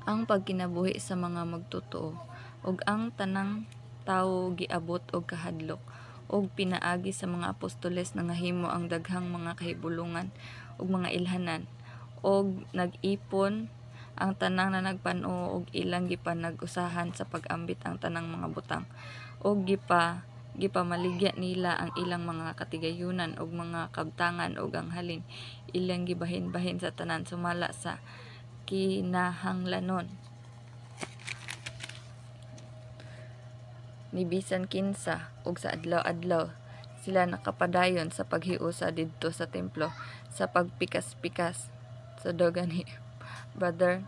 ang pagkinabuhi sa mga magtotoo, ug ang tanang tawo giabot og kahadlok, ug pinaagi sa mga apostoles na nahimo ang daghang mga kahibulungan ug mga ilhanan, ug nag-ipon ang tanang nanagpan-o ug ilang gipanag-usahan sa pag-ambit ang tanang mga butang, ug gipamaligya nila ang ilang mga katigayunan ug mga kabtangan ug ang halin ilang gibahin-bahin sa tanan sumala sa kinahanglanon ni bisan kinsa, ug sa adlaw-adlaw sila nakapadayon sa paghiusa didto sa templo sa pagpikas-pikas sa duga ni brother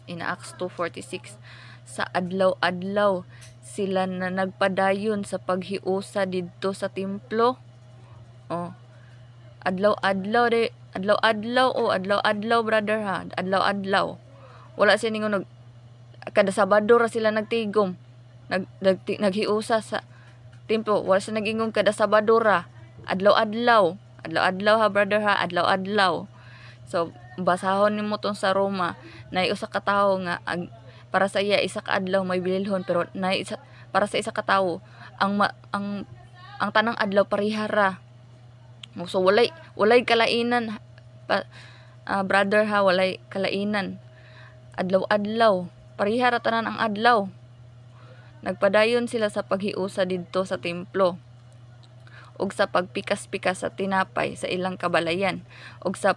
in Acts 2:46. Sa adlaw-adlaw sila na nagpadayon sa paghiusa didto sa templo. Oh, adlaw-adlaw de, adlaw-adlaw brother ha, adlaw-adlaw. Wala siya ningon kada Sabado ra sila nagtigom. Naghiusa sa templo. Wala siya nagingong kada Sabado ra. Adlaw-adlaw. Adlaw-adlaw ha brother ha, adlaw-adlaw. So basahon nimo tong sa Roma, nay usa ka tawo nga para sa iya isa ka adlaw may bililhon, pero nay isa, para sa isa ka tawo ang tanang adlaw parihara. So walay kalainan brother ha, walay kalainan. Adlaw-adlaw parihara tanan ang adlaw. Nagpadayon sila sa paghiusa didto sa templo, ug sa pagpikas-pikas sa tinapay sa ilang kabalayan, ug sa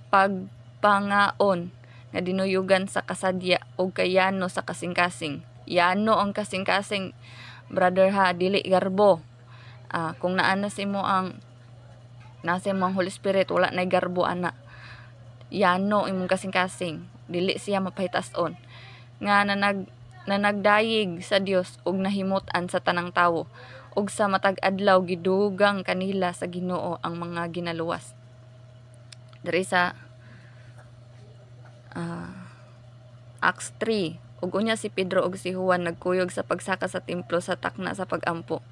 pagpangaon nga dinuyugan sa kasadya ug kayano sa kasing-kasing. Yano ang kasing-kasing brother ha, dili garbo. Kung nasa mo ang Holy Spirit, wala na garbo ana. Yano imong kasing-kasing, dili siya mapahitas-on nga nagdayig sa Dios ug nahimut-an sa tanang tawo, ug sa matag adlaw gidugang kanila sa Ginoo ang mga ginaluwas. Diri sa Acts 3, ug unya si Pedro ug si Juan nagkuyog sa pagsaka sa templo sa takna sa pagampo,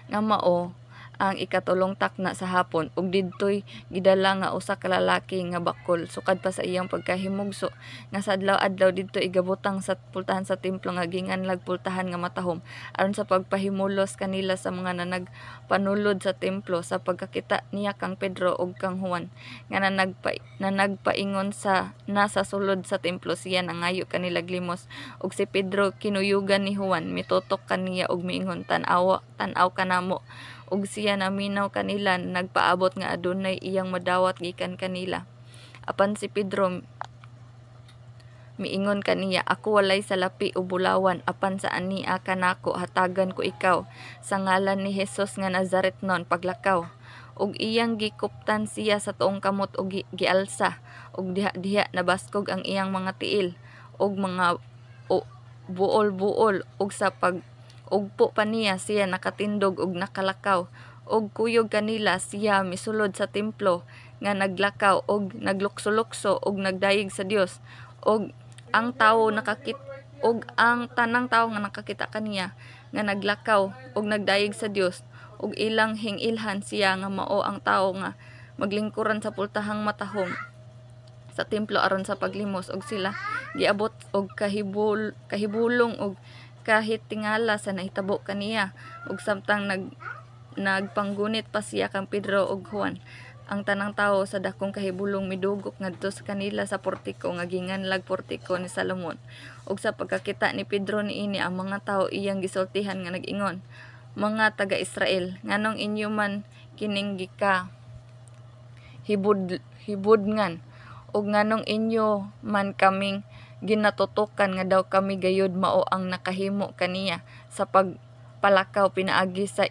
nga mao ang ikatulong takna sa hapon, ug didtoy gidala nga usa ka lalaki nga bakol sukad pa sa iyang pagkahimugso nga sa adlaw-adlaw didto igabutang sa pultahan sa templo nga ginganlag pultahan nga matahom aron sa pagpahimulos kanila sa mga nanagpanulod sa templo. Sa pagkakita niya kang Pedro ug kang Juan nga nagpaingon sa nasa sulod sa templo, siya nangayo kanila glimos, ug si Pedro kinuyugan ni Juan, mitutok kaniya ug miingon, tan-aw kanamo. Ug siya naminaw kanila, nagpaabot nga adunay iyang madawat gikan kanila. Apan si Pedro miingon kaniya, ako walay salapi o bulawan, apan sa ania kanako hatagan ko ikaw sa ngalan ni Jesus nga Nazaretnon paglakaw. Ug iyang gikuptan siya sa tuong kamot ug gialsa, ug diha nabaskog ang iyang mga tiil ug mga buol-buol, ug sa ugpo pa niya siya nakatindog ug nakalakaw, ug kuyog kanila siya misulod sa templo nga naglakaw ug naglukso-lukso ug nagdayeg sa Dios, ug ang tanang tawo nga nakakita kaniya nga naglakaw ug nagdayeg sa Dios, ug ilang hingilhan siya nga mao ang tawo nga maglingkuran sa pultahang matahom sa templo aron sa paglimos, ug sila giabot og kahibulong ug kahit tingala sa nahitabo kaniya, ug samtang nagpanggunit pa siya kang Pedro ug Juan, ang tanang tawo sa dakong kahibulong midugok ngadto sa kanila sa portiko nga ginganlag portiko ni Salomon. Ug sa pagkakita ni Pedro niini, ang mga tawo iyang gisultihan nga nag-ingon, mga taga-Israel, nganong inyo man kining hibudngan, ug nganong inyo man kaming ginatutukan nga daw kami gayud mao ang nakahimo kaniya sa pagpalakaw pinaagi sa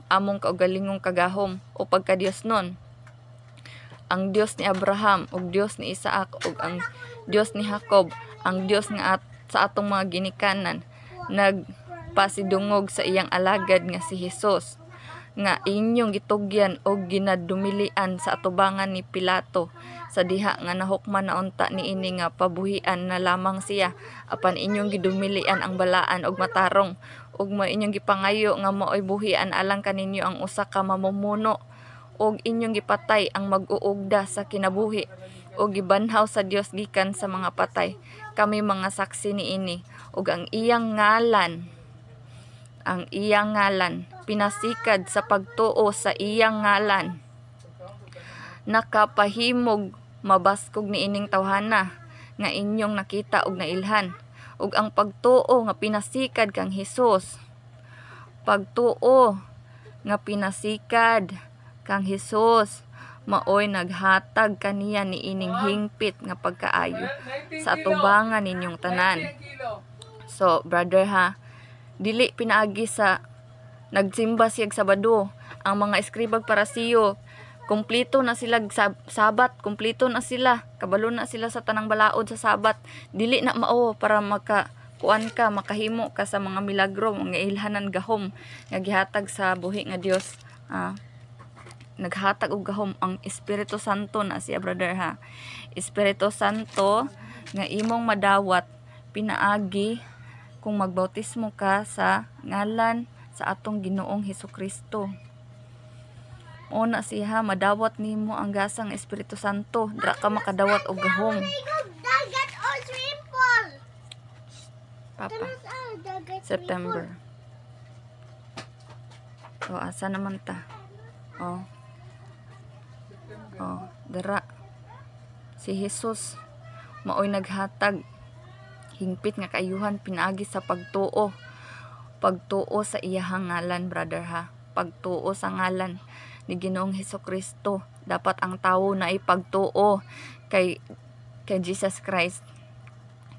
among kaugalingong kagahom o pagkadiyos-non. Ang Dios ni Abraham ug Dios ni Isaac ug ang Dios ni Jacob, ang Dios nga sa atong mga ginikanan, nagpasidungog sa iyang alagad nga si Jesus, nga inyong gitugyan og ginadumilian sa atubangan ni Pilato sa diha nga nahukman na unta niini nga pabuhian na lamang siya, apan inyong gidumilian ang balaan og matarong, ug inyong gipangayo nga maoy buhian alang kaninyo ang usa ka mamumuno, ug inyong gipatay ang mag-uugda sa kinabuhi, o gibanhaw sa Dios gikan sa mga patay. Kami mga saksi niini ug ang iyang ngalan pinasikad sa pagtuo sa iyang ngalan. Nakapahimog mabaskog niining tawhana nga inyong nakita ug nailhan, ug ang pagtuo nga pinasikad kang Hesus. Pagtuo nga pinasikad kang Hesus maoy naghatag kaniya niining hingpit nga pagkaayo sa atubangan ninyong tanan. So, brother ha, dili pinaagi sa nagsimba siyag Sabado. Ang mga eskribag parasiyo, kumpleto na sila sabat, kumpleto na sila, kabalo na sila sa tanang balaod sa sabat. Dili na mao para makahimo ka sa mga milagro, mga ilhanan gahom nga gihatag sa buhi nga Dios. Naghatag og gahom ang Espiritu Santo na siya, brother ha. Espiritu Santo nga imong madawat pinaagi kung magbautismo ka sa ngalan sa atong Ginoong Hesukristo. Una siya madawat nimo ang gasang Espiritu Santo, dra ka makadawat og gahom. Papa, September. O, asa naman ta? Dara. Si Jesus maoy naghatag hingpit nga kaayuhan pinaagi sa pagtuo. Pagtuo sa iyahang ngalan, brother ha. Pagtuo sa ngalan ni Ginoong Hesukristo. Dapat ang tawo na ipagtuo kay Jesus Christ.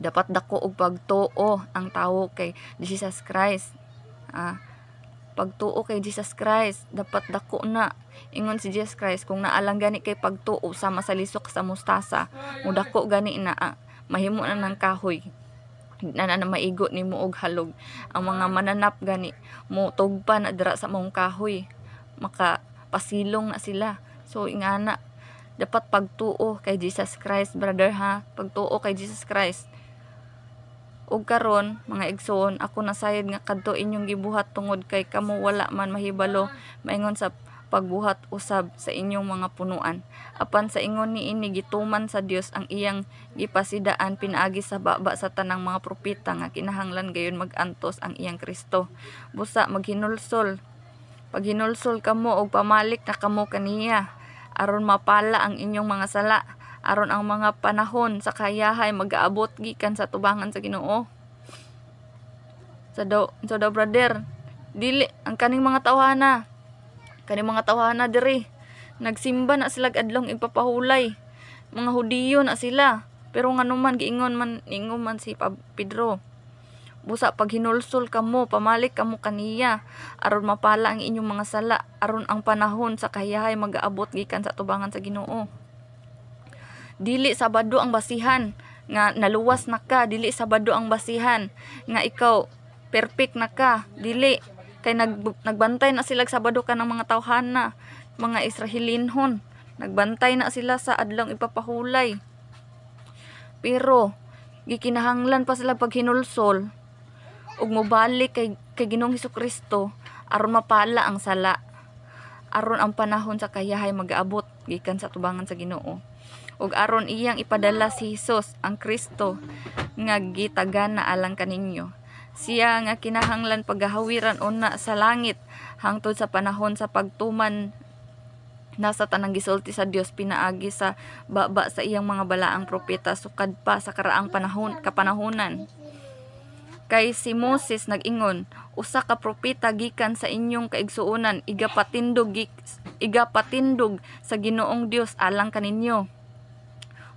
Dapat dako og pagtuo ang tawo kay Jesus Christ. Pagtuo kay Jesus Christ, dapat dako na. Ingon si Jesus Christ, kung naalang gani kay pagtuo sama sa lisok sa mustasa, mudako gani na mahimo na ng kahoy. Na maigo ni mo og halog. Ang mga mananap gani mo tugpa na dira sa mong kahoy, maka pasilong na sila. So ingana, dapat pagtuo kay Jesus Christ, brother ha. Pagtuo kay Jesus Christ. Ug karon mga igsoon, ako nasayad nga kadto inyong gibuhat tungod kay kamo wala man mahibalo maingon sa pagbuhat usab sa inyong mga punuan. Apan sa ingon niini gituman sa Dios ang iyang gipasidaan pinaagi sa baba sa tanang mga propeta nga kinahanglan gayon magantos ang iyang Kristo. Busa maghinulsol. Pag hinulsol kamo og pamalik na kamo kaniya aron mapala ang inyong mga sala. Aron ang mga panahon sa kayahay mag-aabot gikan sa tubangan sa Ginoo. So daw brother, dili ang kaning mga tawhana diri nagsimba na sila adlong ipapahulay. Mga Hudiyo na sila, pero nganuman giingon man si Pedro. Busa pag hinulsol kamo, pamalik kamo kaniya aron mapala ang inyong mga sala, aron ang panahon sa kayahay mag-aabot gikan sa tubangan sa Ginoo. Dili Sabado ang basihan nga naluwas na ka, dili Sabado ang basihan nga ikaw perfect na ka, dili kay nagbantay na sila Sabado ka ng mga tawhana, mga Israelinhon, nagbantay na sila sa adlong ipapahulay. Pero gikinahanglan pa sila pag hinulsol ug mobalik kay Ginoong Hesukristo aron mapala ang sala, aron ang panahon sa kayahay mag-aabot gikan sa tubangan sa Ginoo. Ug aron iyang ipadala si Hesus ang Kristo nga gitagan na alang kaninyo. Siya nga kinahanglan pagahawiran una sa langit hangtod sa panahon sa pagtuman nasa tanang gisulti sa Dios pinaagi sa baba sa iyang mga balaang propeta sukad pa sa karaang kapanahonan. Kay si Moses nag-ingon, usa ka propeta gikan sa inyong kaigsuonan igapatindog sa Ginoong Dios alang kaninyo.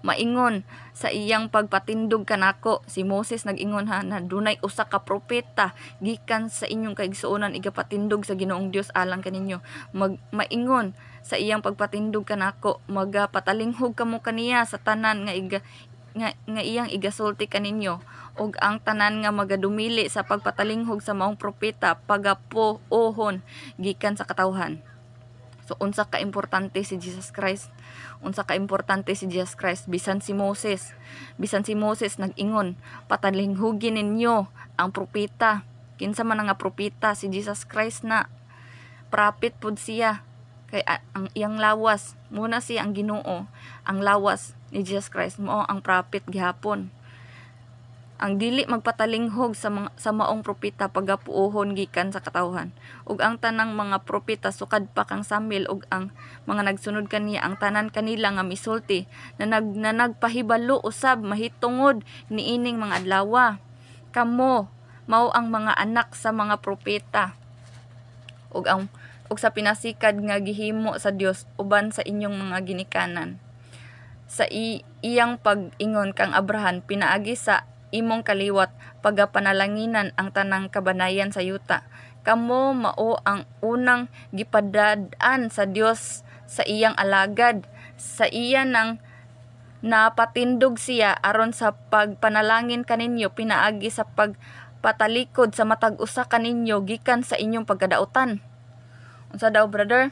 Maingon sa iyang pagpatindog kanako, si Moses nag-ingon na dunay usa ka propeta gikan sa inyong kaigsuonan igapatindog sa Ginoong Dios alang kaninyo. Maingon sa iyang pagpatindog kanako, magapatalinghog kamo kaniya sa tanan nga iyang igasulti kaninyo, ug ang tanan nga magadumili sa pagpatalinghog sa maong propeta pagapuohon gikan sa katawhan. So unsa ka importante si Jesus Christ? Bisan si Moses nag-ingon, patalinghugin ninyo ang propeta. Kinsa man nga propeta? Si Jesus Christ na. Prophet pud siya. Kay ang iyang lawas, muna siya ang Ginoo. Ang lawas ni Jesus Christ mao ang prophet gihapon. Ang dili magpatalinghog sa maong propeta pagapuohon gikan sa katawhan, ug ang tanang mga propeta sukad pa kang Samuel ug ang mga nagsunod kaniya, ang tanan kanila nga misulti na nagpahibalo usab mahitungod niining mga adlaw. Kamo mao ang mga anak sa mga propeta ug sa pinasikad nga gihimo sa Dios uban sa inyong mga ginikanan. Sa iyang pag-ingon kang Abraham pinaagi sa imong kaliwat pagapanalanginan ang tanang kabanayan sa yuta. Kamo mao ang unang gipadad-an sa Dios sa iyang alagad, sa iya nang napatindog siya aron sa pagpanalangin kaninyo pinaagi sa pagpatalikod sa matag usa kaninyo gikan sa inyong pagkadautan. Unsa daw, brother?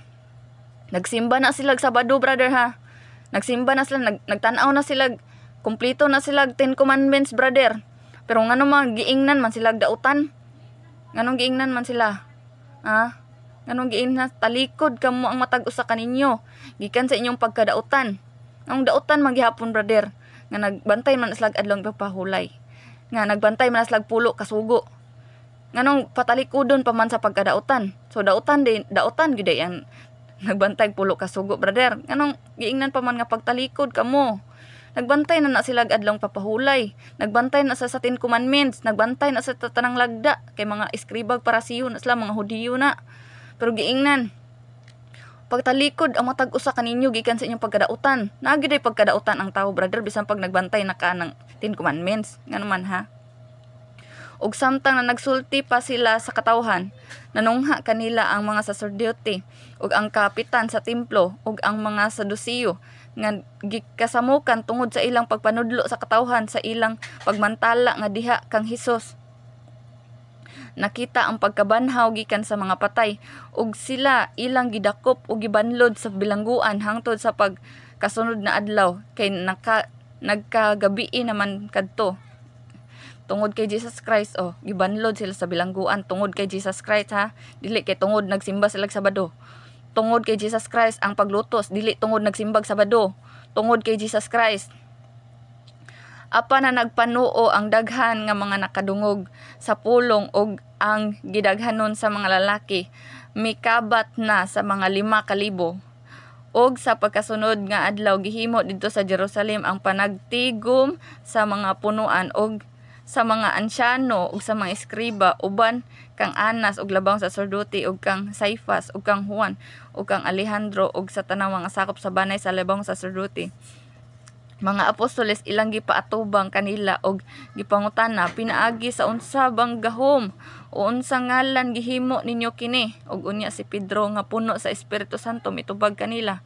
Nagsimba na sila Sabado, brother, ha? Nagsimba na sila, nagtanaw na sila, kumpleto na sila 10 commandments, brother. Pero ngano man giingnan man sila dautan? Nganong giingnan man sila? Ha? Nganong giingnan talikod kamo ang matag usa kaninyo gikan sa inyong pagkadautan. Ang dautan maghihapon, brother, nga nagbantay man sila adlong pagpahulay. Nga nagbantay man sila pulo kasugo. Nganong patalikodon pa man sa pagkadautan. So dautan gid yan nagbantay pulo kasugo, brother. Nganong giingnan pa man nga pagtalikod kamo? Nagbantay na sila adlong papahulay. Nagbantay na sa 10 commandments. Nagbantay na sa tanang lagda. Kay mga eskribag parasiyo na sila, mga Hudiyo na. Pero giingnan. Pagtalikod ang matag usa kaninyo gikan sa inyong pagkadautan. Nagiday pagkadautan ang tao, brother, bisan pag nagbantay na ka ng 10 commandments. Nga naman, ha? Ug samtang na nagsulti pa sila sa katawhan, nanungha kanila ang mga saserdote ug ang kapitan sa templo ug ang mga Sadusiyo nga gikasamukan tungod sa ilang pagpanudlo sa katawhan sa ilang pagmantala nga diha kang Hesus. Nakita ang pagkabanhaw gikan sa mga patay ug sila ilang gidakop ug gibanlod sa bilangguan hangtod sa pagkasunod na adlaw kay nagkagabi naman kadto. Tungod kay Jesus Christ, gibanlod sila sa bilangguan tungod kay Jesus Christ, ha? Dili kay tungod nagsimba sila Sabado. Tungod kay Jesus Christ ang paglutos, dili tungod nagsimbag Sabado. Tungod kay Jesus Christ. Apa na nagpanuo ang daghan nga mga nakadungog sa pulong ug ang gidaghanon sa mga lalaki mikabat na sa mga 5,000. Og sa pagkasunod nga adlaw gihimo didto sa Jerusalem ang panagtigom sa mga punuan og sa mga ansyano ug sa mga eskriba uban kang Anas ug labang saserdote ug kang Saifas ug kang Juan ug kang Alejandro ug sa tanang mga sakop sa banay sa labang saserdote. Mga apostoles ilang gipaatubang kanila og gipangutana pinaagi sa unsa bang gahom o unsa ngalan gihimo ninyo kini. Ug unya si Pedro nga puno sa Espiritu Santo mitubag kanila,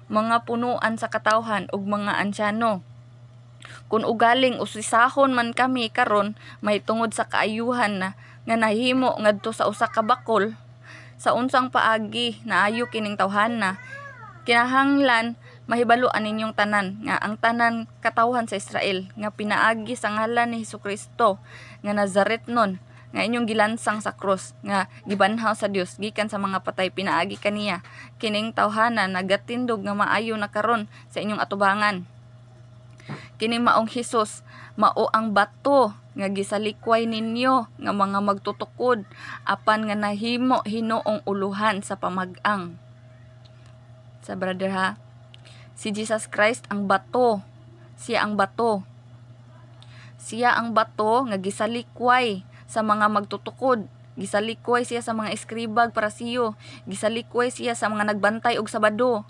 mga punuan sa katawhan ug mga ansyano. Kung ugaling usisahon man kami karon may tungod sa kaayuhan na nga nahimo ngadto sa usa ka bakol, sa unsang paagi naayo kining tawhana, kinahanglan mahibaluan ninyong tanan nga ang tanan katawhan sa Israel nga pinaagi sa ngalan ni Hesukristo nga Nazaretnon nga inyong gilansang sa krus nga gibanhaw sa Dios gikan sa mga patay pinaagi kaniya kining tawhana nagatindog nga maayo na karon sa inyong atubangan. Kining maong Hesus mao ang bato nga gisalikway ninyo nga mga magtutukod apan nga nahimo hinuong uluhan sa pamag-ang. Sa brother, ha, si Jesus Christ ang bato. Siya ang bato. Siya ang bato nga gisalikway sa mga magtutukod. Gisalikway siya sa mga eskribag parasiyo. Gisalikway siya sa mga nagbantay og Sabado.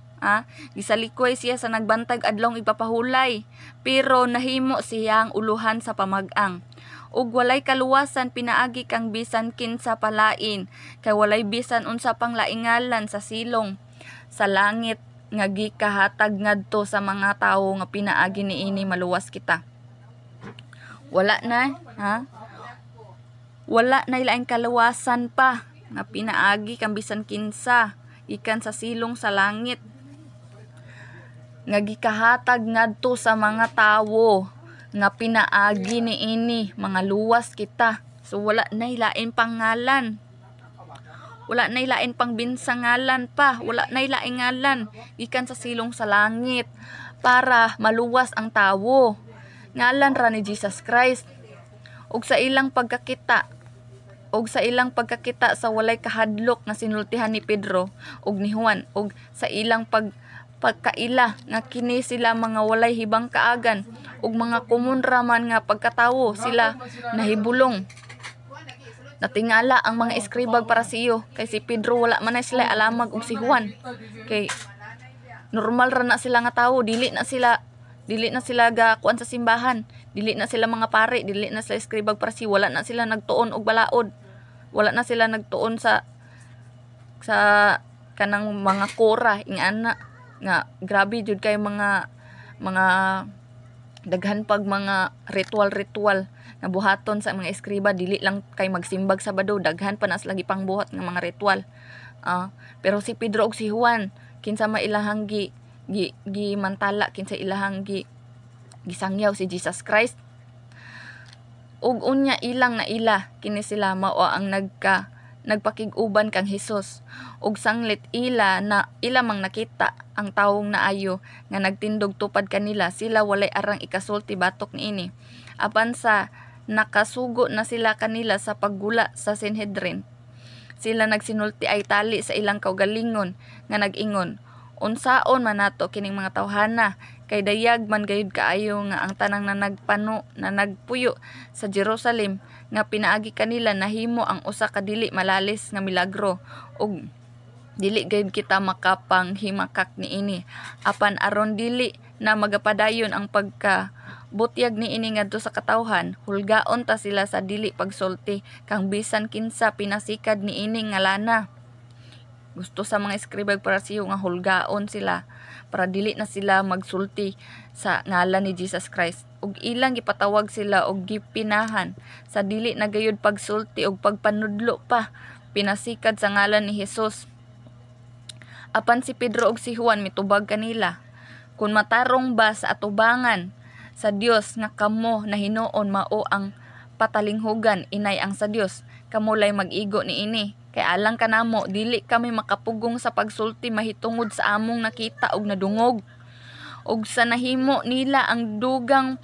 Gisalikway siya sa nagbantay adlong ipapahulay. Pero nahimo siya ang uluhan sa pamag-ang. Ug walay kaluwasan pinaagi kang bisan kinsa palain. Kay walay bisan unsa pang laingalan sa silong sa langit nga gikahatag ngadto sa mga tawo nga pinaagi niini maluwas kita. Wala na, ha? Wala na ilaing kaluwasan pa nga pinaagi kang bisan kinsa ikan sa silong sa langit nga gikahatag ngadto sa mga tawo nga pinaagi niini mga luwas kita. So wala na ilain pangalan. Wala na ilain pang binsangalan pa. Wala na ilaing ngalan gikan sa silong sa langit. para maluwas ang tawo. Ngalan ra ni Jesus Christ. Ug sa ilang pagkakita sa walay kahadlok nga sinultihan ni Pedro ug ni Juan, ug sa ilang pagkaila nga kini sila mga walay hibang kaagan ug mga kumunra man nga pagkatawo sila nahibulong. Natingala ang mga eskribag para siyo kay si Pedro wala man na sila alamag ug si Juan kay normal ra na sila nga tawo, dili na sila ga kuan sa simbahan, dili na sila mga pare, dili na sila eskribag para siyo, wala na sila nagtuon og balaod, wala na sila nagtuon sa kanang mga kora ingana nga grabe jud kay mga daghan pag mga ritual na buhaton sa mga eskriba, dili lang kay magsimbag Sabado, daghan pa na lagi pang buhat ng mga ritual. Pero si Pedro ug si Juan kinsa mailahang mantala, kinsa ilahang gisangyaw si Jesus Christ. Ug unya ilang na ila kini sila mao ang nagpakig-uban kang Hesus. Ug sanglit ila mang nakita ang tawong naayo nga nagtindog tupad kanila, sila walay arang ikasulti batok niini. Apan sa nakasugo na sila kanila sa paggula sa Sanhedrin, sila nagsinulti ay tali sa ilang kaugalingon nga nag-ingon, unsaon man nato kining mga tawhana kay dayag man gayud kaayo nga ang tanang nagpuyo sa Jerusalem nga pinaagi kanila nahimo ang usa ka dili malalis nga milagro, ug dili gayud kita makapanghimakak niini. Apan aron dili na magapadayon ang pagkabutyag niini ngadto sa katawhan, hulgaon ta sila sa dili pagsulti kang bisan kinsa pinasikad niini nga lana. Gusto sa mga eskribag para siyo nga hulgaon sila para dili na sila magsulti sa ngalan ni Jesus Christ, ug ilang gipatawag sila og gipinahan sa dili na gayud pagsulti og pagpanudlo pa pinasikad sa ngalan ni Jesus. Apan si Pedro ug si Juan mitubag kanila, kun matarong ba sa atubangan sa Dios nga kamo nahinuon mao ang patalinghugan inay ang sa Dios, kamo lay mag-igo niini. Kay alang kanamo dili kami makapugong sa pagsulti mahitungod sa among nakita og nadungog, ug sa nahimo nila ang dugang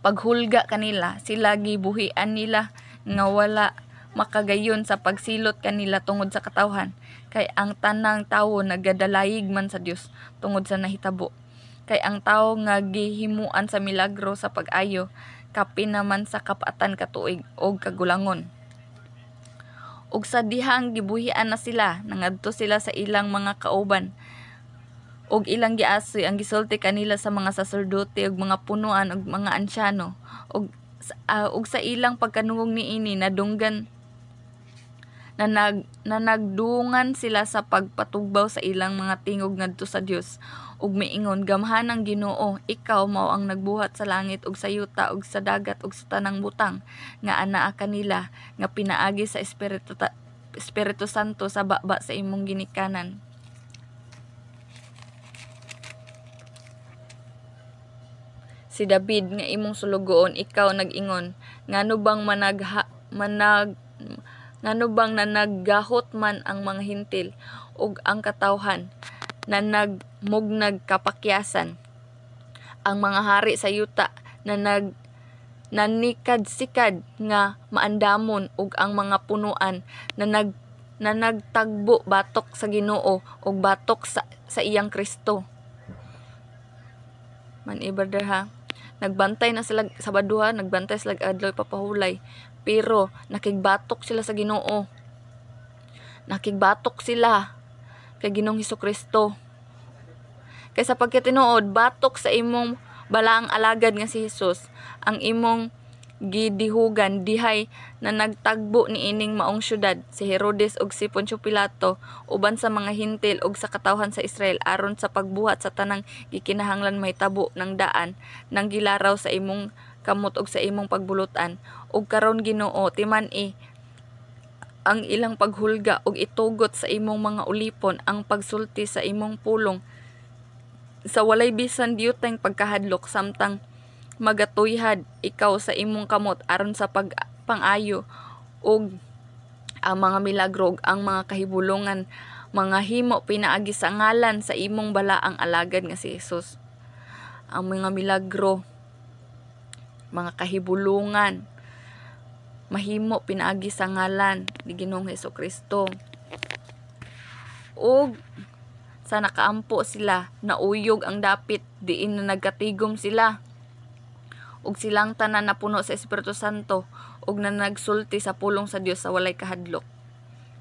paghulga kanila, sila gibuhian nila nga wala makagayon sa pagsilot kanila tungod sa katawhan, kay ang tanang tawo nagadalayig man sa Dios tungod sa nahitabo. Kay ang tawo nga gihimuan sa milagro sa pag-ayo kapin naman sa kapatan katuig og kagulangon. Ug sa dihang gibuhian na sila, nangadto sila sa ilang mga kauban ug ilang giasoy ang gisulti kanila sa mga saserdote ug mga punuan ug mga ansyano, ug sa ilang pagkanungog niini nadunggan na nagdungan sila sa pagpatugbaw sa ilang mga tingog ngadto sa Dios, ug miingon, gamhanang Ginoo, ikaw mao ang nagbuhat sa langit ug sa yuta ug sa dagat ug sa tanang butang nga anaa kanila nga pinaagi sa Espiritu Santo sa baba sa imong ginikanan. Si David nga imong sulugoon, ikaw nag-ingon, ngano bang nanaggahot man ang mga hintil ug ang katawhan na nagmugnag kapakyasan, ang mga hari sa yuta na nanikadsikad nga maandamon ug ang mga punuan na nagtagbo batok sa Ginoo ug batok sa iyang Kristo. Man brother ha, nagbantay na sila Sabado ha, nagbantay sila adlaw papahulay, pero nakigbatok sila sa Ginoo, nakigbatok sila kay Ginoong Hesukristo. Kay sa pagkatinuod batok sa imong balaang alagad nga si Jesus ang imong gidihugan dihay na nagtagbo ni ining maong syudad si Herodes ug si Poncio Pilato uban sa mga hintil ug sa katawhan sa Israel aron sa pagbuhat sa tanang gikinahanglan mahitabo ng daan nang gilaraw sa imong kamot ug sa imong pagbulutan. Ug karon Ginoo, timan-i ang ilang paghulga ug itugot sa imong mga ulipon ang pagsulti sa imong pulong sa walay bisan diyuteng pagkahadlok samtang magatuyhad ikaw sa imong kamot aron sa pang-ayo ug ang mga milagro ug ang mga kahibulongan mga himo pinaagi sa ngalan sa imong balaang alagad nga si Jesus. Ang mga milagro, mga kahibulungan, mahimo pinaagi sa ngalan ni Ginoong Hesukristo. Ug sa nakaampo sila, nauyog ang dapit, diin na nagkatigom sila. Ug silang tanan na puno sa Espiritu Santo, ug na nagsulti sa pulong sa Dios sa walay kahadlok.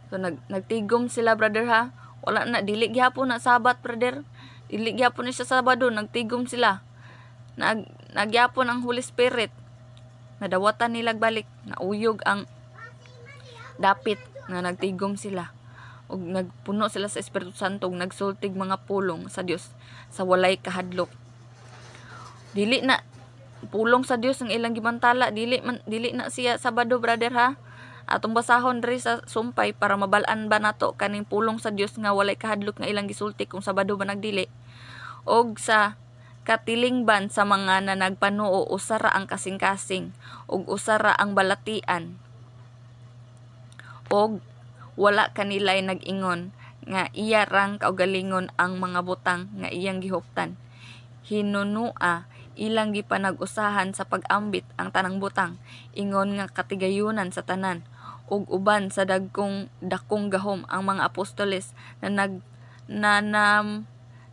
So nagtigom sila, brother ha. Wala na, dili gyapon na Sabat, brother. Dili gyapon na siya Sabado, nagtigom sila. Nagyapon ang Holy Spirit. Nadawatan nila balik, nauyog ang dapit nga nagtigom sila. Ug nagpuno sila sa Espiritu Santo, ug nagsultig mga pulong sa Dios sa walay kahadlok. Dili na pulong sa Dios ang ilang gimantala, dili na siya Sabado, brother ha. Atong basahon diri sa sumpay para mabal-an ba nato kaning pulong sa Dios nga walay kahadlok nga ilang gisulti kung Sabado ba nagdili. Og sa katilingban sa mga nanagpanuo, usara ang kasing-kasing ug usara ang balatian. Og wala kanilay nag-ingon nga iya rang kaugalingon ang mga butang nga iyang gihuptan. Hinunua ilang gipanag-usahan sa pag-ambit ang tanang butang, ingon nga katigayunan sa tanan. Ug uban sa dakong gahom ang mga apostoles na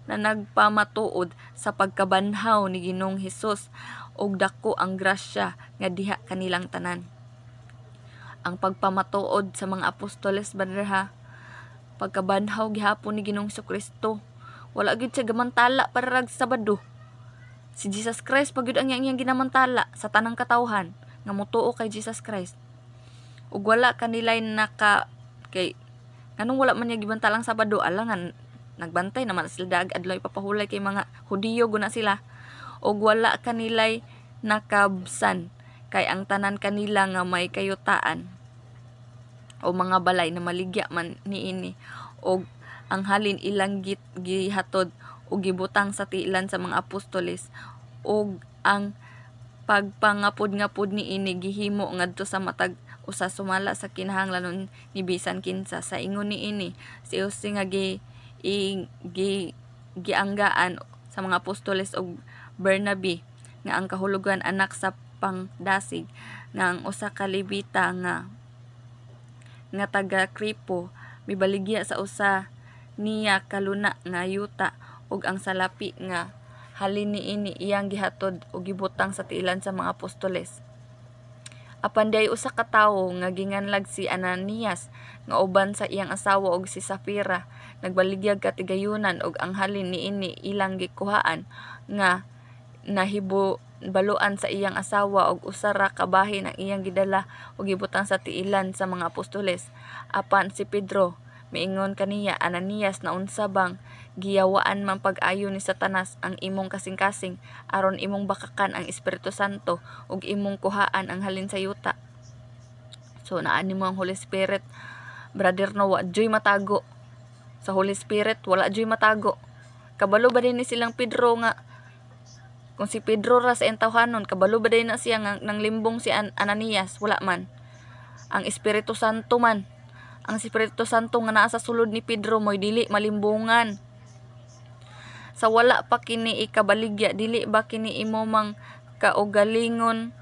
nagpamatuod sa pagkabanhaw ni Ginoong Hesus, ug dako ang grasya nga diha kanilang tanan. Ang pagpamatuod sa mga apostoles, brother ha, pagkabanhaw gihapon ni Ginoong Hesukristo. Wala gyud siya gamantala para rag Sabado. Si Jesus Christ pagyud ang iyang ginamantala sa tanang katawhan nga motuo kay Jesus Christ. Ug wala kanilay kay nganong wala man niya gibantalang Sabado, alangan nagbantay naman sila dag adlaw ipapahulay kay mga Hudiyo guna sila. Ug wala kanilay nakabsan kay ang tanan kanila nga may kayutaan o mga balay na maligya man niini, ug ang halin ilang gihatod ug gibutang sa tiilan sa mga apostoles, ug ang pagpangapod-ngapod niini gihimo ngadto sa matag usa sumala sa kinahanglanon ni bisan kinsa. Sa ingon niini si Jose nga gianggaan sa mga apostoles og Bernabe nga ang kahulugan anak sa pangdasig, nga ang usa ka Levita nga taga Kripo mibaligya sa usa niya kaluna nga yuta, ug ang salapi nga halin niini iyang gihatod ug gibutang sa tiilan sa mga apostoles. Apan day usa ka tawo nga ginganlag si Ananias nga uban sa iyang asawa og si Safira nagbaligyag katigayunan, ug ang halin niini ilang gikuhaan nga nahibaluan sa iyang asawa og usa ra ka bahin ang iyang gidala ug gibutang sa tiilan sa mga apostoles. Apan si Pedro miingon kaniya, Ananias, na unsa bang giyawaan man pag-ayo ni Satanas ang imong kasing-kasing aron imong bakakan ang Espiritu Santo ug imong kuhaan ang halin sa yuta. So naani mo ang Holy Spirit, brother, no, wa joy matago sa Holy Spirit, wala joy matago. Kabalo ba din ni silang Pedro nga kung si Pedro ra sa entawhanon, kabalo ba din na siya nang limbong si Ananias? Wala man. Ang Espiritu Santo man, ang Espiritu Santo nga naa sa sulod ni Pedro mo'y dili malimbungan. Sa wala pa kini ikabaligya, dili ba kini imo mang kaugalingon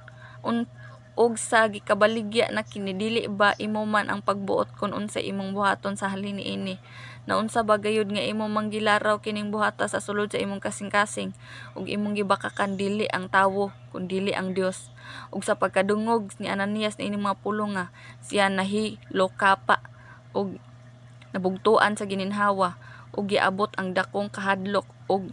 ug sa gikabaligya na kini, dili ba imo man ang pagbuot kun unsa imong buhaton sa halin niini? Na unsa ba gayud nga imo manggilaraw kining buhata sa sulod sa imong kasing-kasing ug imong gibakakan, dili ang tawo kun dili ang Dios. Ug sa pagkadungog ni Ananias niini mga pulong nga siya nahilokapa ug nabugtuan sa gininhawa ug giabot ang dakong kahadlok ug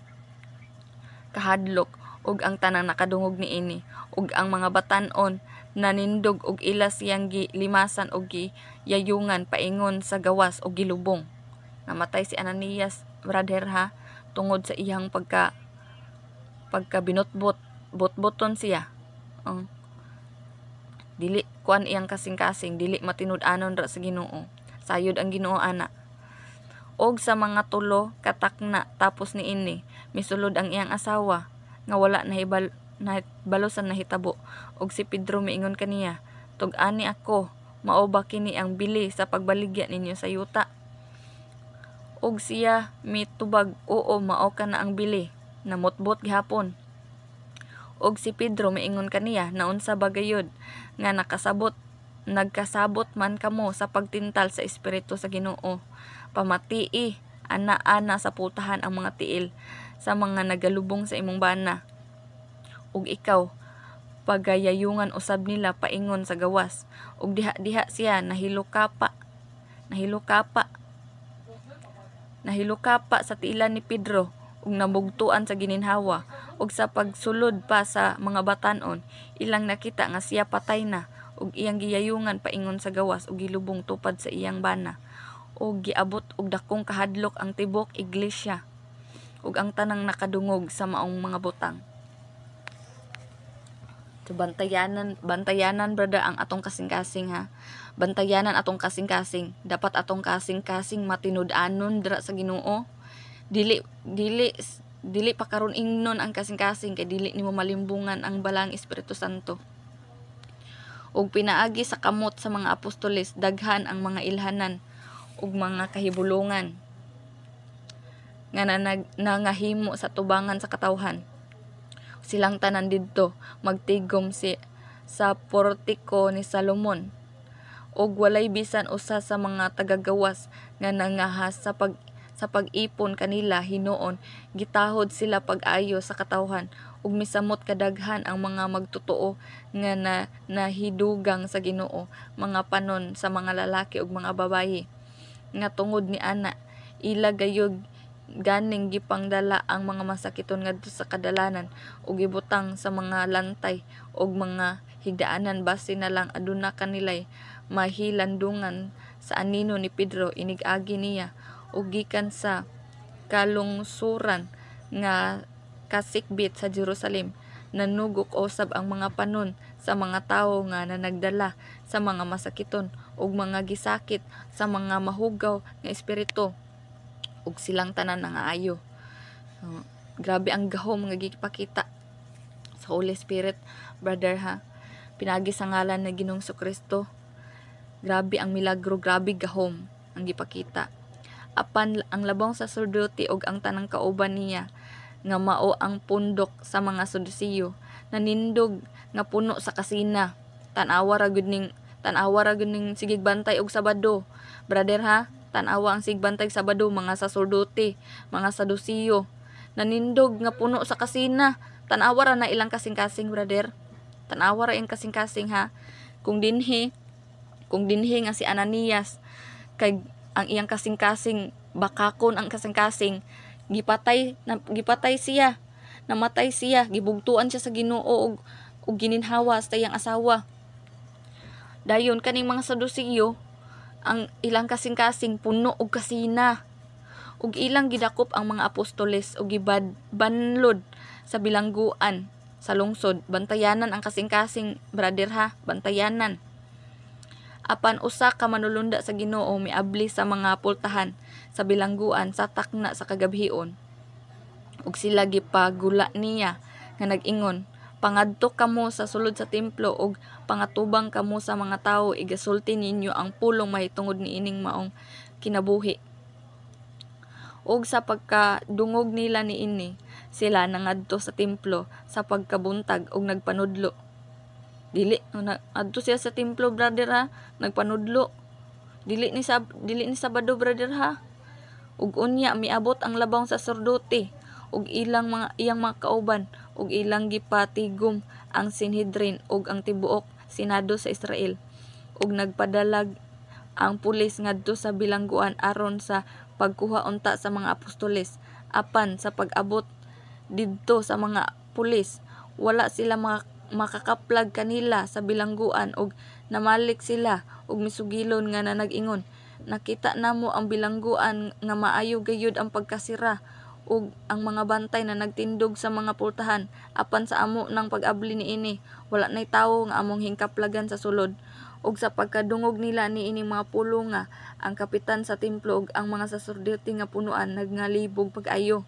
ang tanang nakadungog niini ug ang mga batan-on nanindog ug ila siyang gilimasan ug giyayungan paingon sa gawas ug gilubong. Namatay si Ananias, brother ha, tungod sa iyang pagkabinotbot-botboton siya. Dili kuan iyang kasing-kasing, dili matinud-anon ra sa Ginoo. Sayod ang Ginoo ana. Og sa mga tulo katakna tapos niini misulod ang iyang asawa nga wala balosan nahitabo, og si Pedro miingon kaniya, tug-ani ako, mao ba kini ang bili sa pagbaligya ninyo sa yuta? Og siya mitubag, oo mao ka na ang bili, namutbot gihapon. Og si Pedro miingon kaniya, naunsa ba gayud nga nagkasabot man kamo sa pagtintal sa espiritu sa Ginoo. Pamatii ana-ana sa putahan ang mga tiil sa mga nagalubong sa imong bana. Ug ikaw pagayayungan usab nila paingon sa gawas. Ug diha-diha siya nahilukapa sa tiilan ni Pedro ug nabugtuan sa gininhawa. Ug sa pagsulod pa sa mga batan-on, ilang nakita nga siya patay na ug iyang giyayungan paingon sa gawas ug gilubong tupad sa iyang bana. Ug giabot og dakong kahadlok ang tibok iglesia ug ang tanang nakadungog sa maong mga butang. So, bantayanan brother ang atong kasing-kasing ha. Bantayanan atong kasing-kasing. Dapat atong kasing-kasing matinud-anon dira sa Ginoo. Dili pa karon ingnon ang kasing-kasing kay dili nimo malimbungan ang balang Espiritu Santo. Ug pinaagi sa kamot sa mga apostoles daghan ang mga ilhanan ug mga kahibulongan nga nangahimo sa tubangan sa katawhan. Silang tanan didto magtigom sa portiko ni Salomon. Og walay bisan usa sa mga tagagawas nga nangahas sa pag-ipon kanila hinuon, gitahod sila pag-ayo sa katawhan ug misamot kadaghan ang mga magtotoo nga nahidugang sa Ginoo, mga panon sa mga lalaki ug mga babayi. Nga tungod ni ana, ila gayud ganing gipangdala ang mga masakiton ngadto sa kadalanan ug gibutang sa mga lantay ug mga higdaanan base na lang aduna kanilay mahilandungan sa anino ni Pedro inig-agi niya ug gikan sa kalungsuran nga kasikbit sa Jerusalem. Nanugok usab ang mga panon sa mga tawo nga nagdala sa mga masakiton ug mga gisakit sa mga mahugaw nga espiritu ug silang tanan nangaayo. Grabe ang gahom nga gipakita sa Holy Spirit brother ha. Pinagi sa ngalan ng Ginoong Kristo. Grabe ang milagro, grabe gahom ang gipakita. Apan ang labong saserdote ug ang tanang kauban niya nga mao ang pundok sa mga Sadusiyo nanindog nga puno sa kasina. Tanawa ra gud ning sigig bantay og Sabado brother ha. Tanawa ang sigbantay Sabado, mga saserdote, mga Sadusiyo. Nanindog nga puno sa kasina. Tanawa ra na ilang kasing-kasing, brother. Tanawa ra ang kasing-kasing ha. Kung dinhi nga si Ananias, kay ang iyang kasing-kasing, bakakon ang kasing-kasing, gipatay siya. Namatay siya, gibugtuan siya sa Ginoo og gininhawa sa iyang asawa. Dayon kaning mga Sadusiyo, ang ilang kasing-kasing puno og kasina ug ilang gidakop ang mga apostoles ug gibanlod sa bilangguan sa lungsod. Bantayanan ang kasing-kasing brother ha, bantayanan. Apan usa ka manulunda sa Ginoo miabli sa mga pultahan sa bilangguan sa takna sa kagabhion ug sila gipagula niya nga nag-ingon, pangadto kamo sa sulod sa templo ug pangatubang kamo sa mga tawo, igasulti ninyo ang pulong mahitungod niining maong kinabuhi. Ug sa pagkadungog nila niini, sila nangadto sa templo sa pagkabuntag ug nagpanudlo. Dili adto siya sa templo brother ha, nagpanudlo. Dili ni Sabado brother ha. Ug unya miabot ang labang saserdote ug iyang mga kauban ug ilang gipatigom ang Sanhedrin ug ang tibuok Senado sa Israel ug nagpadalag ang pulis ngadto sa bilangguan aron sa pagkuha unta sa mga apostoles. Apan sa pag-abot didto sa mga pulis, wala sila makakaplag kanila sa bilangguan ug namalik sila ug misugilon nga nag-ingon, nakita namo ang bilangguan nga maayo gayud ang pagkasira ug ang mga bantay na nagtindog sa mga pultahan. Apan sa amo ng pag-abli niini, wala nay tawo nga among hingkaplagan sa sulod. Ug sa pagkadungog nila niining mga pulo nga, ang kapitan sa templo ug ang mga saserdote nga punuan nagngalibog pag-ayo.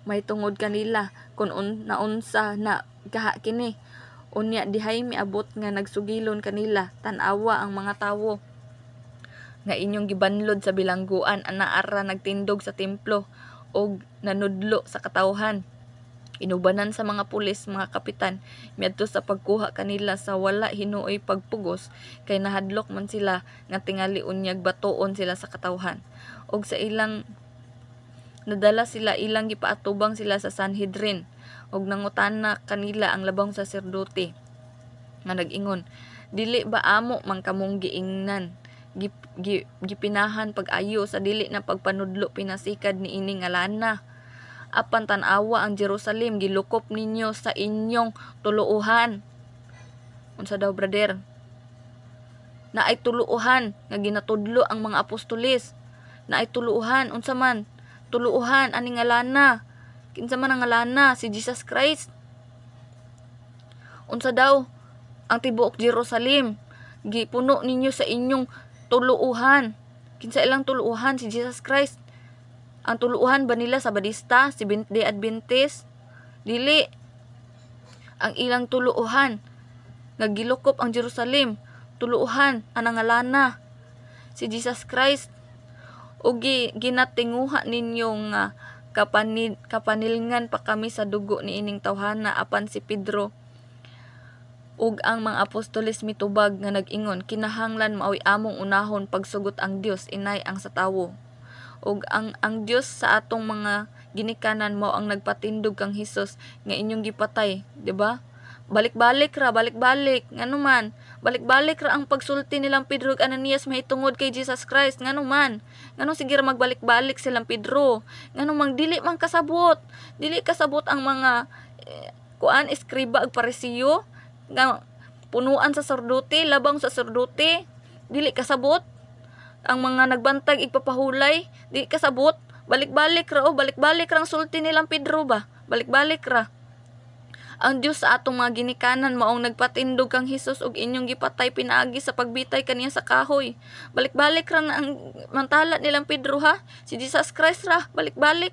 May tungod kanila kun naunsa na gaha kini. Unya dihay miabot nga nagsugilon kanila, tan-awa ang mga tawo. nga inyong gibanlod sa bilangguan anaara nagtindog sa templo og nanudlo sa katawhan. Inubanan sa mga pulis, mga kapitan, miadto sa pagkuha kanila sa wala hinuoy pagpugos, kay nahadlok man sila nga tingali unyag batoon sila sa katawhan. Og sa ilang nadala sila ilang gipaatubang sila sa Sanhedrin, og nangutana kanila ang labang saserdote nga nag-ingon, dili ba amo man kamong giingnan gipinahan pag-ayo sa dili na pagpanudlo pinasikad ni ini nga lana? Apan tan-awa ang Jerusalem gilukop ninyo sa inyong tuluuhan. Unsa daw, brother? Na ay tuluuhan nga ginatudlo ang mga apostolis. Na ay tuluuhan unsa man? Tuluuhan ani nga lana? Kinsa man ang lana? Si Jesus Christ. Unsa daw ang tibuok Jerusalem? Gipuno ninyo sa inyong tuluuhan. Kinsa ilang tuluuhan? Si Jesus Christ. Ang tuluuhan ba nila sa Badista, si Seventh-day Adventist? Dili. Ang ilang tuluuhan nga gilukop ang Jerusalem, tuluuhan anang ngalana si Jesus Christ. O ginatinguha ninyo nga kapanilngan pa kami sa dugo ni ining tawhana apan si Pedro ug ang mga apostoles mitubag nga nag-ingon, kinahanglan maoy among unahon pagsugot ang Dios inay ang sa tawo. Og ang Dios sa atong mga ginikanan mao ang nagpatindog kang Hesus nga inyong gipatay, di ba? Balik-balik ngano man, balik-balik ra ang pagsulti nilang Pedro ug Ananias mahitungod kay Jesus Christ, ngano man. Ngano sige ra magbalik-balik silang Pedro? Ngano man dili man kasabot. Dili kasabot ang mga eskriba ug parisiyo nga punuan sa sacerdote, labang sa sacerdote, dili kasabot. Ang mga nagbantag igpapahulay, di kasabot, balik-balik ra ang sulti nilang Pedro ba? Balik-balik ra. Ang Dios sa atong mga ginikanan maong nagpatindog kang Hesus ug inyong gipatay pinaagi sa pagbitay kaniya sa kahoy. Balik-balik ra na ang mantala nilang Pedro ha. Si Jesus Christ ra, balik-balik.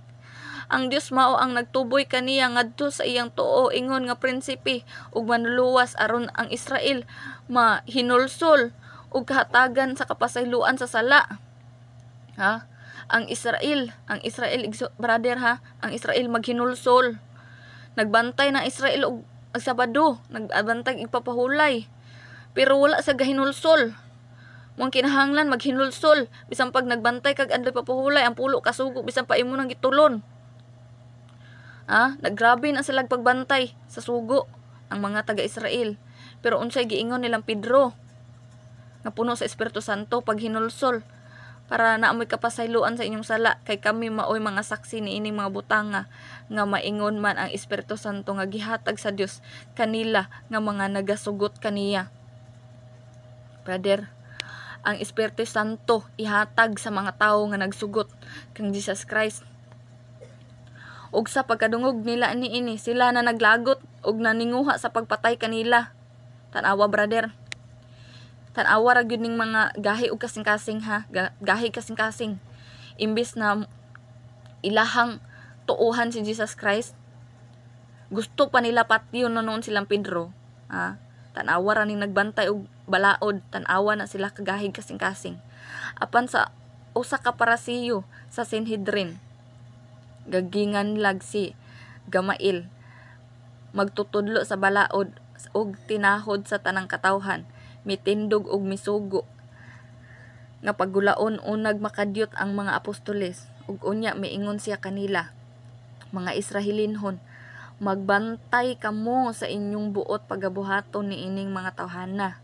Ang Dios mao ang nagtuboy kaniya ngadto sa iyang tuo ingon nga prinsipe ug manluluwas aron ang Israel mahinulsol ug kahatagan sa kapasayloan sa sala. Ha? Ang Israel brother ha, ang Israel maghinulsol. Nagbantay na Israel og Sabado, nagbantay igpapahulay. Pero wala sa gahinulsol. Mong kinahanglan maghinulsol bisan pag nagbantay kag adlaw papahulay ang pulo kasugo bisan pa imo nang gitulon. Ha? Naggrabe na sila pagbantay sa sugo ang mga taga-Israel. Pero unsay giingon nilang Pedro? Nga puno sa Espiritu Santo pag hinulsol para naamoy kapasayloan sa inyong sala kay kami maoy mga saksi ni ining mga butanga nga maingon man ang Espiritu Santo nga gihatag sa Dios kanila nga mga nagasugot kaniya. Brother, ang Espiritu Santo ihatag sa mga tawo nga nagsugot kang Jesus Christ. Ug sa pagkadungog nila niini sila na naglagot ug naninguha sa pagpatay kanila. Tanawa, brother. Tanawa ra gyud ning mga gahi ug kasing-kasing ha, gahi kasing-kasing. Imbis na ilahang tuuhan si Jesus Christ, gusto pa nila patyon noon silang Pedro, ha. Tanawa ra ning nagbantay og balaod, tanawa na sila kagahi kasing-kasing. Apan sa usa ka parasiyo sa Sanhedrin, gagingan lag si Gamail, magtutudlo sa balaod ug tinahod sa tanang katawhan, mitindog og misugo nga pagulaon unag makadyot ang mga apostoles ug unya miingon siya kanila, mga Israelinhon, magbantay kamo sa inyong buot pagabuhaton ni ining mga tawhana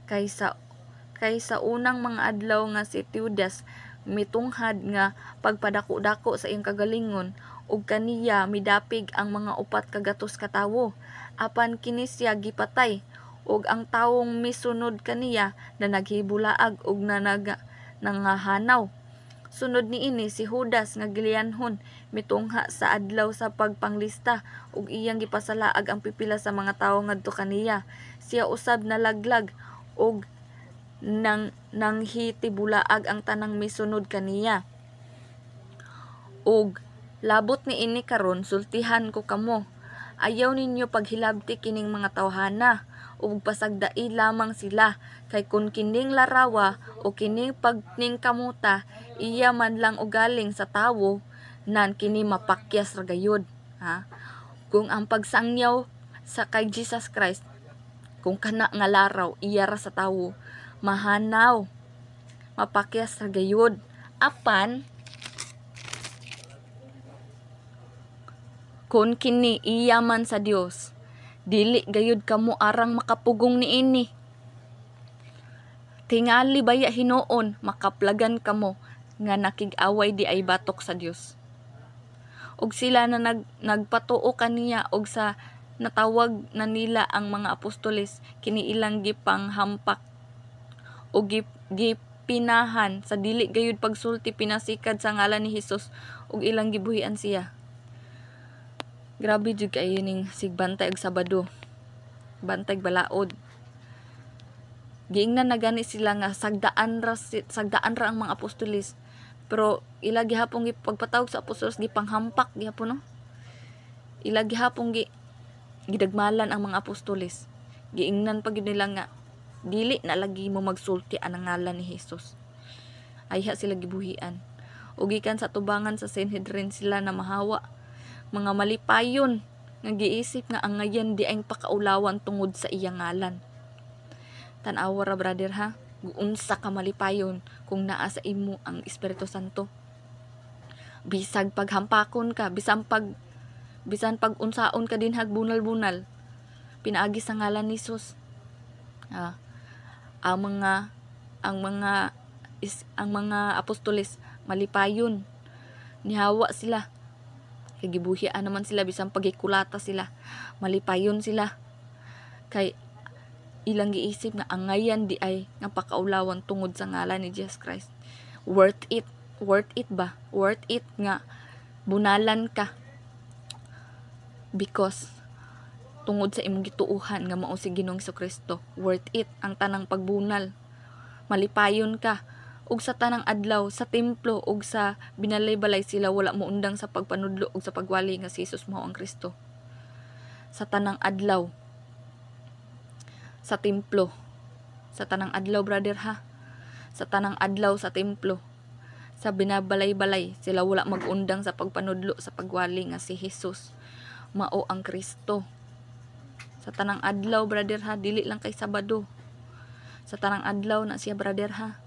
kaysa unang mga adlaw nga si Teudas mitunghad nga pagpadako-dako sa iyang kagalingon ug kaniya midapig ang mga upat kagatos ka tawo apan kini siya gipatay ug ang tawong misunod kaniya na naghibulaag ug nangahanaw. Sunod niini si Judas nga gilianhon mitungha sa adlaw sa pagpanglista ug iyang gipasalaag ang pipila sa mga tawo ngadto kaniya. Siya usab nalaglag ug nanghitibulaag ang tanang misunod kaniya. Ug labot niini karon sultihan ko kamo. Ayaw ninyo paghilabti kining mga tawhana ug pasagdai lamang sila, kay kun kining larawa o kining pagning kamuta iya man lang ugaling sa tawo, nan kini mapakyas ra gayud. Ha? Kung ang pagsangyaw sa kay Jesus Christ, kung kana nga laraw iya ra sa tawo, mahanaw, mapakyas ra gayud. Apan kun kini iya man sa Dios, dili gayud kamo arang makapugong niini. Tingali baya hinuon makaplagan kamo nga nakig-away di ay batok sa Dios. Og sila na nagpatuo kaniya og sa natawag na nila ang mga apostoles, kini ilang gipanghampak o gipinahan sa dili gayud pagsulti, pinasikad sa ngalan ni Hesus ug ilang gibuhian siya. Grabe jud kayo ning sigbantay og Sabado, bantay balaod. Giingnan na gani sila nga sagdaan ra ang mga apostoles, pero ila gihapon pagpatawag sa apostoles gipanghampak gihapon, no? Ila gihapon gidagmalan ang mga apostoles. Giingnan pa gyud nila nga dili na lagi mo magsulti ang ngalan ni Hesus. Ayha sila gibuhian. Ug gikan sa tubangan sa Sanhedrin sila na mahawa, mga malipayon nga giisip nga ang ngayon di ay pakaulawan tungod sa iyang ngalan. Tan-awa ra brother ha, unsa ka malipayon kung naa sa imo ang Espiritu Santo. Bisag paghampakon ka, bisan pag unsaon ka din bunal-bunal, pinaagi sa ngalan ni Jesus. Ang mga apostoles malipayon, nihawa sila, kay gibuhian naman sila, bisan pagikulata sila, malipayon sila, kay ilang giisip na ang ngayan di ay nga pakaulawan tungod sa ngalan ni Jesus Christ. Worth it ba? Worth it nga bunalan ka because tungod sa imong gituuhan nga mao si Ginoong Jesucristo. Worth it ang tanang pagbunal. Malipayon ka. Ug sa tanang adlaw sa templo ug sa binalay-balay sila wala mo undang sa pagpanudlo ug sa pagwali nga si Jesus mao ang Kristo. Sa tanang adlaw sa templo, sa tanang adlaw brother ha, sa tanang adlaw sa templo, sa binabalay-balay sila wala magundang sa pagpanudlo sa pagwali nga si Jesus mao ang Kristo. Sa tanang adlaw brother ha, dili lang kay Sabado, sa tanang adlaw na siya brother ha.